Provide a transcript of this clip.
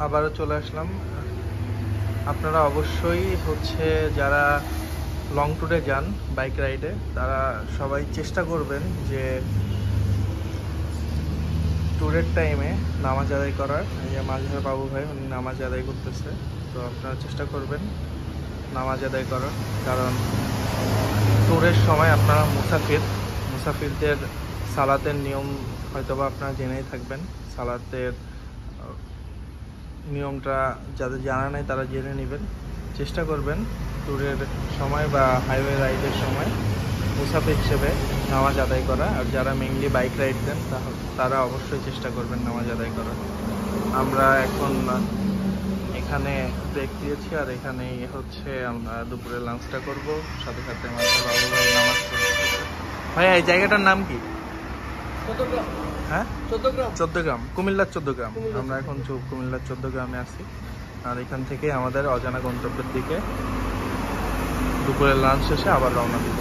আবারও চলে আসলাম। আপনারা অবশ্যই যারা লং ট্যুরে যান বাইক রাইডে, তারা সবাই চেষ্টা করবেন যে ট্যুরের টাইমে নামাজ আদায় করার। এই যে মাঝহার বাবু ভাই উনি নামাজ আদায় করতেছে, তো আপনারা চেষ্টা করবেন নামাজ আদায় করার। কারণ ট্যুরের সময় আপনারা মুসাফিরদের সালাতের নিয়ম হয়তোবা আপনারা জেনেই থাকবেন। সালাতের নিয়মটা যাদের জানা নেই তারা জেনে নেবেন। চেষ্টা করবেন ট্যুরের সময় বা হাইওয়ে রাইডের সময় মুসাফির হিসেবে নামাজ আদায় করা। আর যারা মেইনলি বাইক রাইড দেন তারা অবশ্যই চেষ্টা করবেন নামাজ আদায় করার। আমরা এখন এখানে ব্রেক দিয়েছি, আর এখানেই আমরা দুপুরে লাঞ্চটা করব। সাথে সাথে আমাদের বাবু ভাই নামাজ পড়তেছে। ভাইয়া এই জায়গাটার নাম কি? হ্যাঁ, 14 গ্রাম, কুমিল্লার 14 গ্রাম। আমরা এখন কুমিল্লার 14 গ্রামে আছি। আর এখান থেকে আমাদের অজানা গন্তব্যের দিকে দুপুরের লাঞ্চ শেষে আবার রওনা দিব।